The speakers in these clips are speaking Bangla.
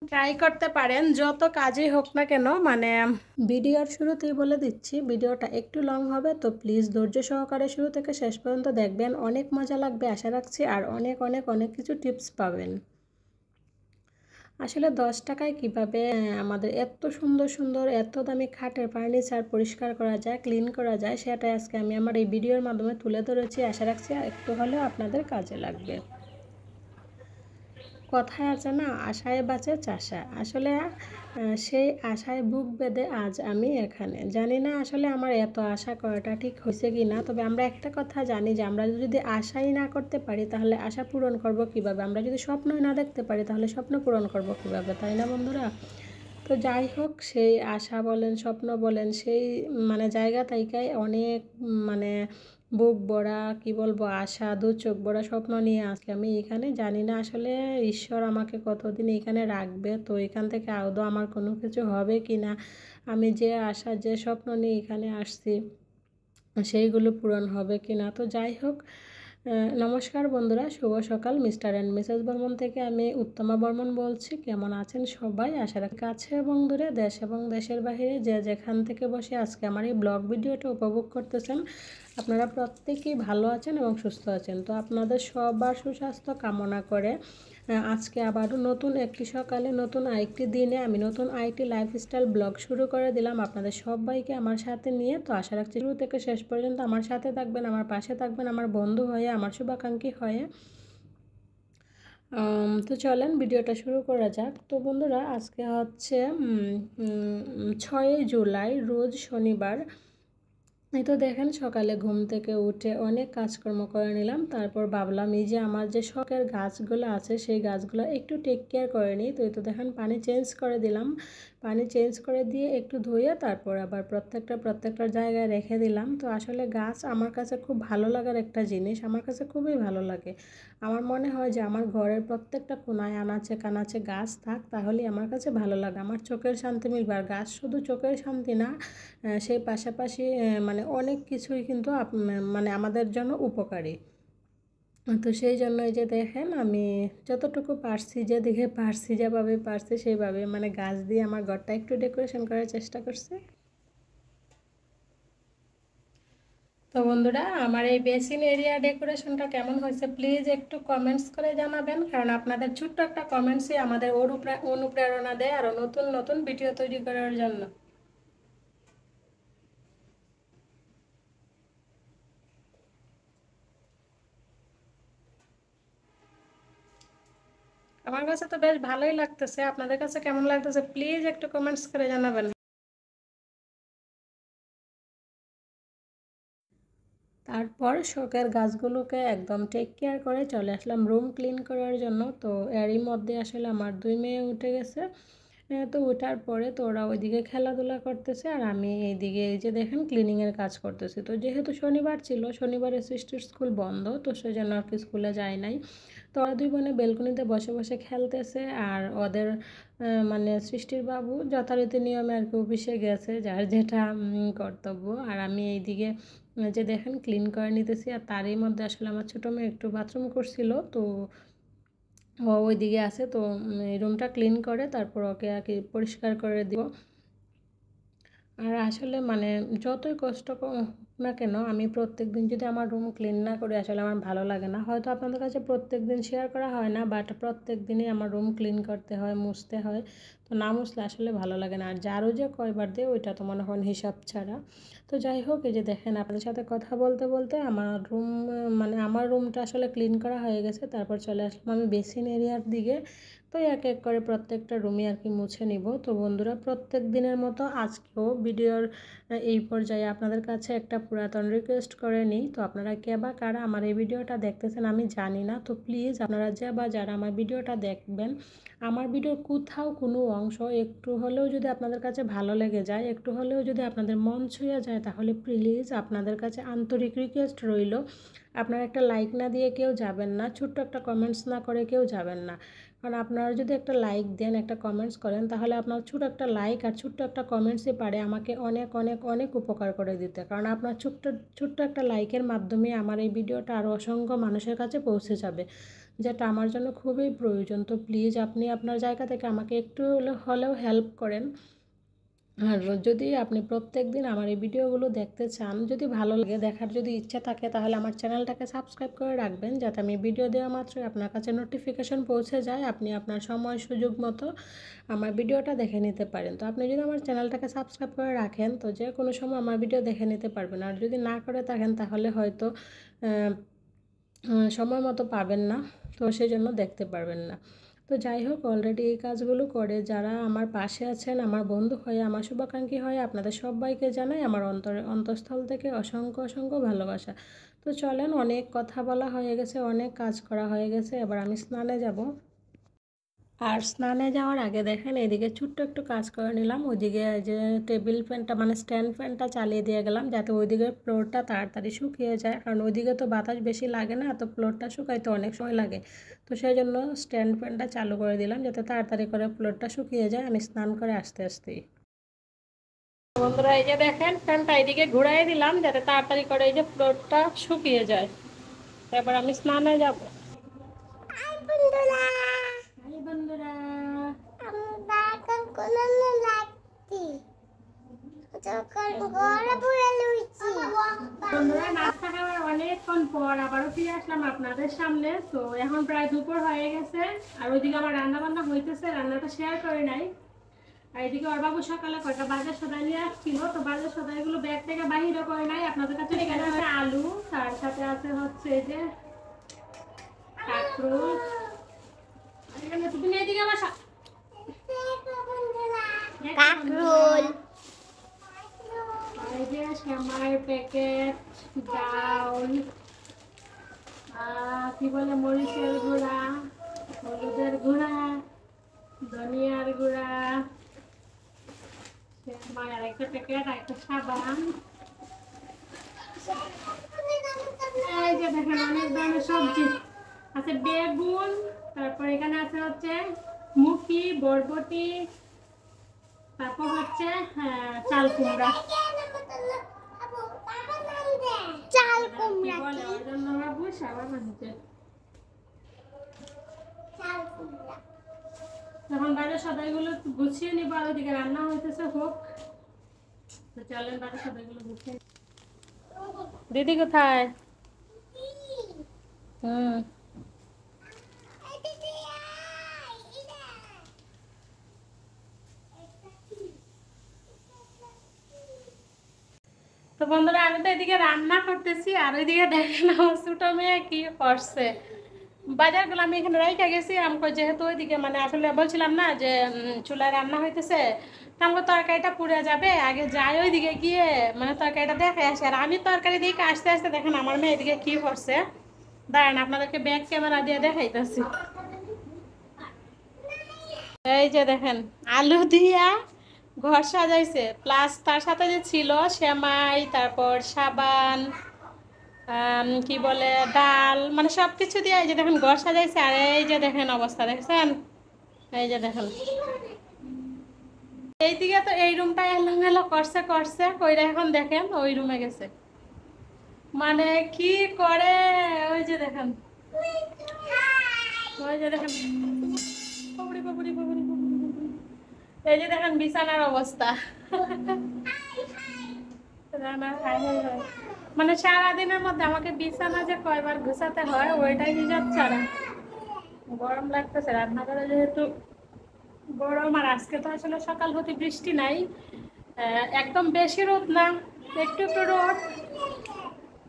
ট্রাই করতে পারেন, যত কাজই হোক না কেন। মানে ভিডিওর শুরুতেই বলে দিচ্ছি, ভিডিওটা একটু লং হবে, তো প্লিজ ধৈর্য সহকারে শুরু থেকে শেষ পর্যন্ত দেখবেন। অনেক মজা লাগবে আশা রাখছি, আর অনেক অনেক অনেক কিছু টিপস পাবেন। আসলে 10 টাকায় কীভাবে আমাদের এত সুন্দর সুন্দর এত দামি খাটের ফার্নিচার পরিষ্কার করা যায়, ক্লিন করা যায়, সেটাই আজকে আমি আমার এই ভিডিওর মাধ্যমে তুলে ধরেছি। আশা রাখছি একটু হলেও আপনাদের কাজে লাগবে। কথায় আছে না, আশায় বাঁচে চাষা। আসলে সেই আশায় বুক বেঁধে আজ আমি এখানে। জানি না আসলে আমার এত আশা করাটা ঠিক হয়েছে কি না, তবে আমরা একটা কথা জানি যে আমরা যদি আশাই না করতে পারি তাহলে আশা পূরণ করব কিভাবে? আমরা যদি স্বপ্নই না দেখতে পারি তাহলে স্বপ্ন পূরণ করব কিভাবে, তাই না বন্ধুরা? তো যাই হোক, সেই আশা বলেন স্বপ্ন বলেন, সেই মানে জায়গা তাইকায় অনেক মানে বুক ভরা কী বলবো আশা, দু চোখ ভরা স্বপ্ন নিয়ে আসলে আমি এখানে। জানি না আসলে ঈশ্বর আমাকে কতদিন এখানে রাখবে, তো এখান থেকে আদৌ আমার কোনো কিছু হবে কি না। আমি যে আশা যে স্বপ্ন নিয়ে এখানে আসছি সেইগুলো পূরণ হবে কি না। তো যাই হোক, নমস্কার বন্ধুরা, শুভ সকাল। মিস্টার অ্যান্ড মিসেস বর্মন থেকে আমি উত্তমা বর্মন বলছি। কেমন আছেন সবাই? আশা রাখি কাছে এবং দূরে, দেশ এবং দেশের বাইরে যে যেখান থেকে বসে আজকে আমার এই ব্লগ ভিডিওটা উপভোগ করতেছেন, আপনারা প্রত্যেকেই ভালো আছেন এবং সুস্থ আছেন। তো আপনাদের সবার সুস্বাস্থ্য কামনা করে আজকে আবারও নতুন একটি সকালে নতুন আরেকটি দিনে আমি নতুন আরেকটি লাইফস্টাইল ব্লগ শুরু করে দিলাম আপনাদের সবাইকে আমার সাথে নিয়ে। তো আশা রাখছি শুরু থেকে শেষ পর্যন্ত আমার সাথে থাকবেন, আমার পাশে থাকবেন, আমার বন্ধু হয়ে, আমার শুভাকাঙ্ক্ষী হয়ে। তো চলেন ভিডিওটা শুরু করা যাক। তো বন্ধুরা, আজকে হচ্ছে 6 জুলাই, রোজ শনিবার। এই তো দেখেন, সকালে ঘুম থেকে উঠে অনেক কাজকর্ম করে নিলাম। তারপর ভাবলাম এই যে আমার যে শখের গাছগুলো আছে সেই গাছগুলো একটু টেক কেয়ার করে নিই। তো এই তো দেখেন, পানি চেঞ্জ করে দিলাম। পানি চেঞ্জ করে দিয়ে একটু ধুয়ে তারপর আবার প্রত্যেকটা জায়গায় রেখে দিলাম। তো আসলে গাছ আমার কাছে খুব ভালো লাগার একটা জিনিস, আমার কাছে খুবই ভালো লাগে। আমার মনে হয় যে আমার ঘরের প্রত্যেকটা কোনায় আনাচে কানাচে গাছ থাক, তাহলেই আমার কাছে ভালো লাগে। আমার চোখের শান্তি মিলবে। আর গাছ শুধু চোখের শান্তি না, সেই পাশাপাশি মানে অনেক কিছুই কিন্তু মানে আমাদের জন্য উপকারী। তো সেই জন্য এই যে দেখেন, আমি যতটুকু পারছি, যেদিকে পারছি, যেভাবে পারছি সেইভাবে মানে গাছ দিয়ে আমার ঘরটা একটু ডেকোরেশন করার চেষ্টা করছি। তো বন্ধুরা, আমার এই বেসিন এরিয়া ডেকোরেশনটা কেমন হয়েছে প্লিজ একটু কমেন্টস করে জানাবেন, কারণ আপনাদের ছোট্ট একটা কমেন্টসই আমাদের অনুপ্রেরণা দেয় আরও নতুন নতুন ভিডিও তৈরি করার জন্য। আমার কাছে তো বেশ ভালোই লাগতেছে, আপনাদের কাছে কেমন লাগতেছে প্লিজ একটু কমেন্টস করে জানাবেন। তারপর শখের গাছগুলোকে একদম টেক কেয়ার করে চলে আসলাম রুম ক্লিন করার জন্য। তো এরই মধ্যে আসলে আমার 2 মেয়ে উঠে গেছে। তো ওঠার পরে তো ওরা ওইদিকে খেলাধুলা করতেছে, আর আমি এইদিকে এই যে দেখেন ক্লিনিংয়ের কাজ করতেছি। তো যেহেতু শনিবার ছিল, শনিবারে সৃষ্টির স্কুল বন্ধ, তো সেজন্য আর কি স্কুলে যায় নাই। তো ওরা 2 বোনে বেলকনিতে বসে বসে খেলতেছে, আর ওদের মানে সৃষ্টির বাবু যথারীতি নিয়মে আর কি অফিসে গেছে, যার যেটা কর্তব্য। আর আমি এইদিকে যে দেখেন ক্লিন করে নিতেছি। আর তারই মধ্যে আসলে আমার ছোটো মেয়ে একটু বাথরুম করছিল, তো ও ওইদিকে আছে। তো এই রুমটা ক্লিন করে তারপর ওকে আর কি পরিষ্কার করে দিব। আর আসলে মানে যতই কষ্ট হোক না কেন, আমি প্রত্যেক দিন যদি আমার রুম ক্লিন না করি আসলে আমার ভালো লাগে না। হয়তো আপনাদের কাছে প্রত্যেক দিন শেয়ার করা হয় না, বাট প্রত্যেক দিনই আমার রুম ক্লিন করতে হয়, মুছতে হয়। তো না মুছলে আসলে ভালো লাগে না। আর ঝাড়ু যে কয়বার দিয়ে ওইটা তো মনে হয় হিসাব ছাড়া। তো যাই হোক, এই যে দেখেন আপনাদের সাথে কথা বলতে বলতে আমার রুম মানে আমার রুমটা আসলে ক্লিন করা হয়ে গেছে। তারপর চলে আসলাম আমি বেসিন এরিয়ার দিকে। তো এক এক করে প্রত্যেকটা রুমই আর কি মুছে নিব। তো বন্ধুরা, প্রত্যেক দিনের মতো আজকেও ভিডিওর এই পর্যায়ে আপনাদের কাছে একটা পুরাতন রিকোয়েস্ট করে নিই। তো আপনারা কে বা কারা আমার এই ভিডিওটা দেখতেছেন আমি জানি না, তো প্লিজ আপনারা যে বা যারা আমার ভিডিওটা দেখবেন, আমার ভিডিওর কোথাও কোনো অংশ একটু হলেও যদি আপনাদের কাছে ভালো লেগে যায়, একটু হলেও যদি আপনাদের মন ছুঁয়ে যায়, তাহলে প্লিজ আপনাদের কাছে আন্তরিক রিকোয়েস্ট রইল, আপনারা একটা লাইক না দিয়ে কেউ যাবেন না, ছোট্ট একটা কমেন্টস না করে কেউ যাবেন না। কারণ আপনারা যদি একটা লাইক দেন, একটা কমেন্টস করেন, তাহলে আপনার ছোট্ট একটা লাইক আর ছোট্ট একটা কমেন্টসই পারে আমাকে অনেক অনেক অনেক উপকার করে দিতে। কারণ আপনার ছোট্ট ছোট্ট একটা লাইকের মাধ্যমে আমার এই ভিডিওটা আরও অসংখ্য মানুষের কাছে পৌঁছে যাবে। যেটা আমার জন্য খুবই প্রয়োজন। তো প্লিজ আপনি আপনার জায়গা থেকে আমাকে একটু হলেও হেল্প করেন। আর যদি আপনি প্রত্যেকদিন আমার এই ভিডিওগুলো দেখতে চান, যদি ভালো লাগে, দেখার যদি ইচ্ছা থাকে, তাহলে আমার চ্যানেলটাকে সাবস্ক্রাইব করে রাখবেন, যাতে আমি ভিডিও দেওয়া মাত্রই আপনার কাছে নোটিফিকেশন পৌঁছে যায়, আপনি আপনার সময় সুযোগ মতো আমার ভিডিওটা দেখে নিতে পারেন। তো আপনি যদি আমার চ্যানেলটাকে সাবস্ক্রাইব করে রাখেন, তো যে কোনো সময় আমার ভিডিও দেখে নিতে পারবেন। আর যদি না করে থাকেন, তাহলে হয়তো সময় মতো পাবেন না, তো সেই জন্য দেখতে পারবেন না। তো যাই হোক, অলরেডি এই কাজগুলো করে যারা আমার পাশে আছেন, আমার বন্ধু হয়ে, আমার শুভাকাঙ্ক্ষী হয়ে, আপনাদের সবাইকে জানাই আমার অন্তঃস্থল থেকে অসংখ্য অসংখ্য ভালোবাসা। তো চলেন, অনেক কথা বলা হয়ে গেছে, অনেক কাজ করা হয়ে গেছে, এবার আমি স্নানে যাব। আর স্নানে যাওয়ার আগে দেখেন এদিকে ছোট্ট একটু কাজ করে নিলাম। ওইদিকে যে টেবিল ফ্যানটা মানে স্ট্যান্ড ফ্যানটা চালিয়ে দিয়ে গেলাম, যাতে ওইদিকে ফ্লোরটা তাড়াতাড়ি শুকিয়ে যায়, কারণ ওইদিকে তো বাতাস বেশি লাগে না, তো ফ্লোরটা শুকাইতে অনেক সময় লাগে। তো সেই জন্য স্ট্যান্ড ফ্যানটা চালু করে দিলাম, যাতে তাড়াতাড়ি করে ফ্লোরটা শুকিয়ে যায় আমি স্নান করে আসতে আসতেই। বন্ধুরা, এই যে দেখেন ফ্যানটা এইদিকে ঘুরাই দিলাম, যাতে তাড়াতাড়ি করে এই যে ফ্লোরটা শুকিয়ে যায়। এবার আমি স্নানে যাব। বন্ধুরা, নাস্তা খাওয়ার অনেকক্ষণ পর আবারও ফিরে আসলাম আপনাদের সামনে। তো এখন প্রায় দুপুর হয়ে গেছে, আর ওইদিকে আমার রান্না বান্না হইতেছে, রান্নাটা শেয়ার করে নাই। আর এদিকে ওর বাবু সকালে কয়টা বাজার সদাই নিয়ে আসছিল, তো বাজার সদাইগুলো ব্যাগ থেকে বাহিরও করে নাই। আপনাদের কাছে এখানে আছে আলু, তার সাথে আছে হচ্ছে যে কাঁকরোল। এখানে তুমি এদিকে বসা। কাঁকরোল, এই যে শ্যামার প্যাকেট, ডাউল, কি বলে মরিচের গুঁড়া, হলুদের গুঁড়া, ধনিয়ার গুঁড়া, শ্যামার আরেকটা প্যাকেট, আরেকটা সাবান। এই যে দেখেন অনেক ধরনের সবজি আছে, বেগুন, তারপর এখানে আছে হচ্ছে মুখি, বরবটি, তারপর হচ্ছে চাল কুমড়া। চাল কুমড়া বলে ওই জন্য বাবু সাবান আনছে। এখন বাজার সদাইগুলো গুছিয়ে নিব, আর ওদিকে রান্না হইতেছে হোক। তো চলেন বাজার সদাইগুলো গুছিয়ে। দিদি কোথায়? তো বন্ধুরা, আমি তো এদিকে রান্না করতেছি, আর ওইদিকে দেখেন আমার ছোট মেয়ে কি করছে। বাজারগুলো আমি এখানে রেখে গেছি আমাকে, যেহেতু ওইদিকে মানে আসলে বলছিলাম না যে চুলায় রান্না হইতেছে, আমাকে তরকারিটা পুড়ে যাবে, আগে যাই ওইদিকে গিয়ে মানে তরকারিটা দেখে আসে। আর আমি তরকারি দিকে আসতে আসতে দেখেন আমার মেয়ে এদিকে কি করছে, দাঁড়ান আপনাদেরকে ব্যাক ক্যামেরা দিয়ে দেখাইতেছি। এই যে দেখেন আলু দিয়া ঘর সাজাইছে, প্লাস তার সাথে যে ছিল সেমাই, তারপর সাবান, কি বলে ডাল, মানে সব কিছু দিয়ে এই যে দেখেন ঘর সাজাইছে। আর এই যে দেখেন অবস্থা দেখছেন, এই যে দেখেন এইদিকে তো এই রুমটা এলোমেলো করছে করছে কইরা, এখন দেখেন ওই রুমে গেছে, মানে কি করে। ওই যে দেখেন, ওই যে দেখেন, এই যে দেখেন বিছানার অবস্থা। মানে সারাদিনের মধ্যে আমাকে বিছানা যে কয়বার গুছাতে হয় ওইটাই হিসাব ছাড়া। গরম লাগতেছে রান্নাঘরে, যেহেতু গরম। আর আজকে তো আসলে সকাল হতে বৃষ্টি নাই, একদম বেশি রোদ না, একটু একটু রোদ,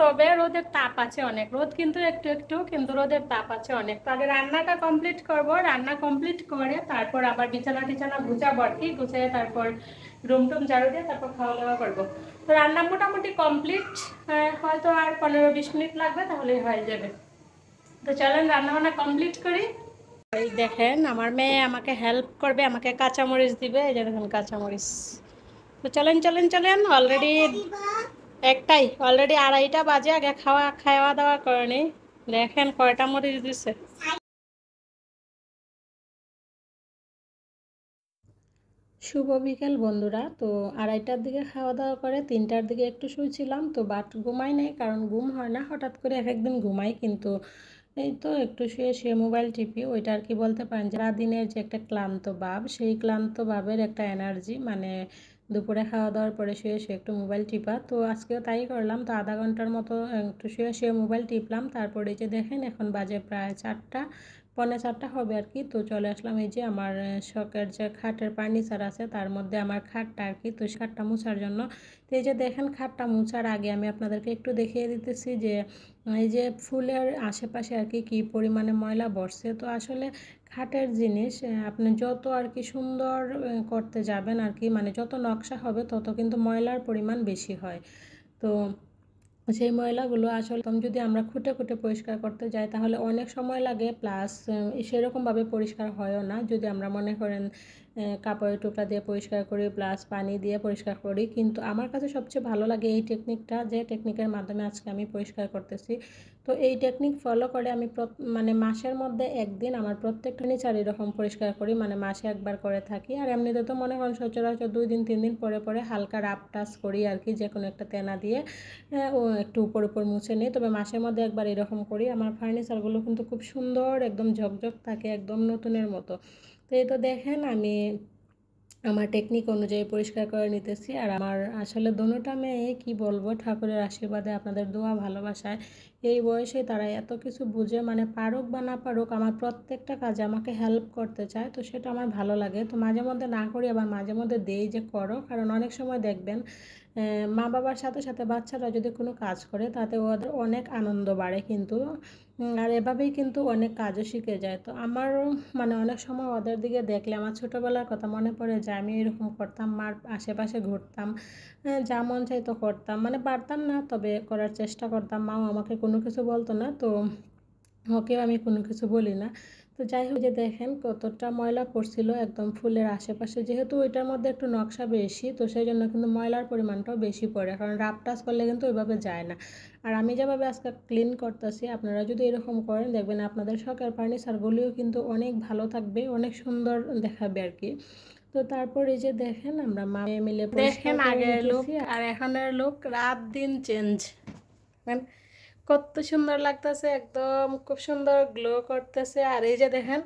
তবে রোদের তাপ আছে অনেক। রোদ কিন্তু একটু একটু, কিন্তু রোদের তাপ আছে অনেক। তো আগে রান্নাটা কমপ্লিট করব, রান্না কমপ্লিট করে তারপর আবার বিছানা টিছানা গুছাবো আর কি, গুছিয়ে তারপর রুম টুম ঝাড়ু দিয়ে তারপর খাওয়া দাওয়া করবো। তো রান্না মোটামুটি কমপ্লিট, হয়তো আর 15-20 মিনিট লাগবে, তাহলেই হয়ে যাবে। তো চলেন রান্না বান্না কমপ্লিট করি। এই দেখেন আমার মেয়ে আমাকে হেল্প করবে, আমাকে কাঁচামরিচ দিবে, এই যে দেখেন কাঁচামরিচ। তো চলেন চলেন চলেন, অলরেডি অলরেডি 2:30 বাজে, আগে খাওয়া দাওয়া করে নি। দেখেন কয়টা মরিচ দিছে। শুভ বিকেল বন্ধুরা। তো 2:30টার দিকে খাওয়া দাওয়া করে 3টার দিকে একটু শুয়েছিলাম, তো বাট ঘুমাই নেই, কারণ ঘুম হয় না, হঠাৎ করে এক একদিন ঘুমাই, কিন্তু এই তো একটু শুয়ে শুয়ে মোবাইল টিপি, ওইটা আর কি বলতে পারেন যে সারাদিনের যে একটা ক্লান্ত ভাব, সেই ক্লান্ত ভাবের একটা এনার্জি, মানে দুপুরে খাওয়া দাওয়ার পরে শুয়ে শুয়ে একটু মোবাইল টিপা। তো আজকেও তাই করলাম। তো আধা ঘন্টার মতো একটু শুয়ে শুয়ে মোবাইল টিপলাম। তারপরে এই যে দেখেন এখন বাজে প্রায় 4টা, পৌনে 4টা হবে আর কি। তো চলে আসলাম এই যে আমার শখের যে খাটের ফার্নিচার আছে তার মধ্যে আমার খাটটা আর কি, তো খাটটা মুছার জন্য। তো এই যে দেখেন খাটটা মুছার আগে আমি আপনাদেরকে একটু দেখিয়ে দিতেছি যে এই যে ফুলের আশেপাশে আর কি কী পরিমাণে ময়লা বসছে। তো আসলে খাটের জিনিস আপনি যত আর কি সুন্দর করতে যাবেন আর কি, মানে যত নকশা হবে তত কিন্তু ময়লার পরিমাণ বেশি হয়। তো সেই ময়লাগুলো আসলে যদি আমরা খুঁটে খুঁটে পরিষ্কার করতে যাই তাহলে অনেক সময় লাগে, প্লাস সেরকমভাবে পরিষ্কার হয়ও না। যদি আমরা মনে করেন কাপড়ের টুকরা দিয়ে পরিষ্কার করি প্লাস পানি দিয়ে পরিষ্কার করি, কিন্তু আমার কাছে সবচেয়ে ভালো লাগে এই টেকনিকটা, যে টেকনিকের মাধ্যমে আজকে আমি পরিষ্কার করতেছি। তো এই টেকনিক ফলো করে আমি মানে মাসের মধ্যে একদিন আমার প্রত্যেকটা ফার্নিচার এরকম পরিষ্কার করি, মানে মাসে একবার করে থাকি। আর এমনিতে তো মনে করেন সচরাচর 2 দিন 3 দিন পরে পরে হালকা রাফ টাচ করি আর কি, যে কোনো একটা তেনা দিয়ে ও একটু উপর উপর মুছে নিই। তবে মাসের মধ্যে একবার এরকম করি। আমার ফার্নিচারগুলো কিন্তু খুব সুন্দর, একদম ঝকঝক থাকে, একদম নতুনের মতো। তো এই তো দেখেন আমি আমার টেকনিক অনুযায়ী পরিষ্কার করে নিতেছি। আর আমার আসলে দোনোটা মেয়ে কি বলবো, ঠাকুরের আশীর্বাদে আপনাদের দোয়া ভালোবাসায় এই বয়সে তারা এত কিছু বুঝে, মানে পারুক বা না পারুক আমার প্রত্যেকটা কাজে আমাকে হেল্প করতে চায়। তো সেটা আমার ভালো লাগে। তো মাঝে মধ্যে না করি, আবার মাঝে মধ্যে দেই যে করো, কারণ অনেক সময় দেখবেন মা বাবার সাথে সাথে বাচ্চারা যদি কোনো কাজ করে তাতে ওদের অনেক আনন্দ বাড়ে কিন্তু। আর এভাবেই কিন্তু অনেক কাজও শিখে যায়। তো আমারও মানে অনেক সময় ওদের দিকে দেখলে আমার ছোটোবেলার কথা মনে পড়ে যায়। আমি এরকম করতাম, মার আশেপাশে ঘুরতাম, যা মন চাইতো করতাম, মানে পারতাম না তবে করার চেষ্টা করতাম। মাও আমাকে কোনো কিছু বলতো না, তো ওকেও আমি কোনো কিছু বলি না। তো যাই হোক, যে দেখেন কতটা ময়লা পড়ছিল একদম ফুলের আশেপাশে, যেহেতু ওইটার মধ্যে একটু নকশা বেশি, তো সেই জন্য কিন্তু ময়লার পরিমাণটাও বেশি পড়ে, কারণ রাফ টাচ করলে কিন্তু ওইভাবে যায় না। আর আমি যেভাবে আজকে ক্লিন করতেছি, আপনারা যদি এরকম করেন দেখবেন আপনাদের শখের ফার্নিচারগুলিও কিন্তু অনেক ভালো থাকবে, অনেক সুন্দর দেখাবে আর কি। তো তারপর এই যে দেখেন আমরা মা মিলে দেখেন আগের লুক আর এখনের লুক রাত দিন চেঞ্জ, মানে কত সুন্দর লাগতেছে, একদম খুব সুন্দর গ্লো করতেছে। আর এই যে দেখেন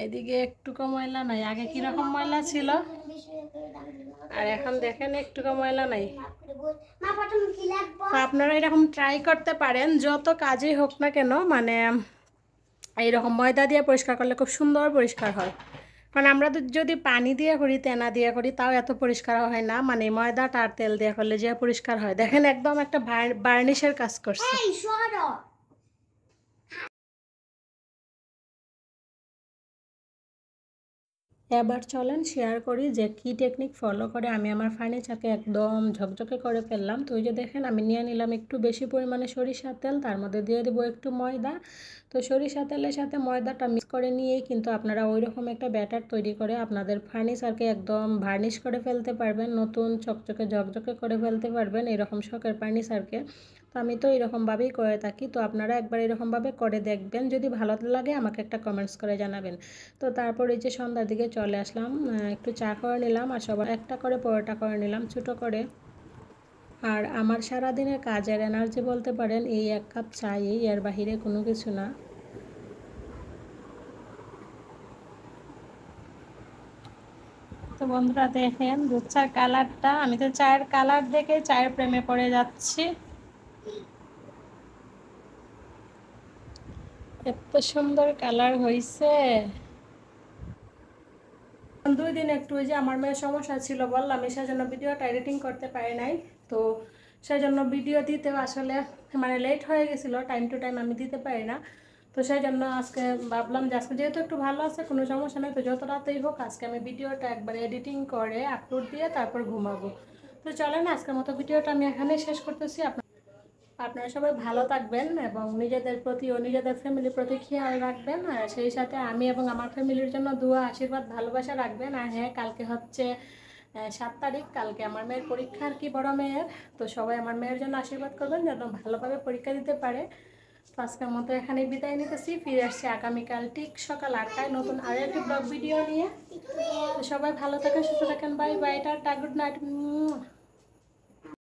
এদিকে একটুকু ময়লা নাই, আগে কিরকম ময়লা ছিল আর এখন দেখেন একটুকু ময়লা নাই। তো আপনারা এরকম ট্রাই করতে পারেন, যত কাজই হোক না কেন, মানে এইরকম ময়দা দিয়ে পরিষ্কার করলে খুব সুন্দর পরিষ্কার হয়। কারণ আমরা যদি পানি দিয়ে করি, তেনা দিয়ে করি, তাও এত পরিষ্কার হয় না, মানে ময়দাটা আর তেল দিয়ে করলে যে পরিষ্কার হয়। দেখেন একদম একটা বার্নিশের কাজ করছে। এবার চলেন শেয়ার করি যে কী টেকনিক ফলো করে আমি আমার ফার্নিচারকে একদম ঝকঝকে করে ফেললাম। তো ওই যে দেখেন আমি নিয়ে নিলাম একটু বেশি পরিমাণে সরিষার তেল, তার মধ্যে দিয়ে দেবো একটু ময়দা। তো সরিষা তেলের সাথে ময়দাটা মিক্স করে নিয়েই কিন্তু আপনারা ওই রকম একটা ব্যাটার তৈরি করে আপনাদের ফার্নিচারকে একদম ভার্নিশ করে ফেলতে পারবেন, নতুন চকচকে ঝকঝকে করে ফেলতে পারবেন এরকম শখের ফার্নিচারকে। তো আমি তো এরকমভাবেই করে থাকি। তো আপনারা একবার এরকমভাবে করে দেখবেন, যদি ভালো লাগে আমাকে একটা কমেন্টস করে জানাবেন। তো তারপর এই যে সন্ধ্যার দিকে চলে আসলাম, একটু চা করে নিলাম আর সবার একটা করে পরোটা করে নিলাম ছোটো করে। আর আমার সারাদিনের কাজের এনার্জি বলতে পারেন এই 1 কাপ চাই, এর বাহিরে কোনো কিছু না। তো বন্ধুরা দেখেন দুধ চার কালারটা, আমি তো চায়ের কালার দেখে চায়ের প্রেমে পড়ে যাচ্ছি। এত সুন্দর কালার হয়েছে। 2 দিন একটু ওই যে আমার মেয়ের সমস্যা ছিল বললাম, সেজন্য ভিডিওটা এডিটিং করতে পারি নাই। তো সেজন্য ভিডিও দিতেও আসলে মানে লেট হয়ে গেছিলো, টাইম টু টাইম আমি দিতে পারি না। তো সেই জন্য আজকে ভাবলাম যে আজকে যেহেতু একটু ভালো আছে, কোনো সমস্যা নেই, তো যত রাতেই হোক আজকে আমি ভিডিওটা একবার এডিটিং করে আপলোড দিয়ে তারপর ঘুমাবো। তো চলেন আজকের মতো ভিডিওটা আমি এখানেই শেষ করতেছি। আপনারা সবাই ভালো থাকবেন এবং নিজেদের প্রতি ও নিজেদের ফ্যামিলির প্রতি খেয়াল রাখবেন। আর সেই সাথে আমি এবং আমার ফ্যামিলির জন্য দোয়া আশীর্বাদ ভালোবাসা রাখবেন। আর হ্যাঁ, কালকে হচ্ছে 7 তারিখ, কালকে আমার মেয়ের পরীক্ষা আর কি, বড় মেয়ের। তো সবাই আমার মেয়ের জন্য আশীর্বাদ করবেন যেন ভালোভাবে পরীক্ষা দিতে পারে। তো আজকের মতো এখানেই বিদায় নিতেছি, ফিরে আসছি আগামীকাল ঠিক সকাল 8টায় নতুন আরও একটি ব্লগ ভিডিও নিয়ে। তো সবাই ভালো থাকেন, সুস্থ থাকেন, bye bye, tata, good night.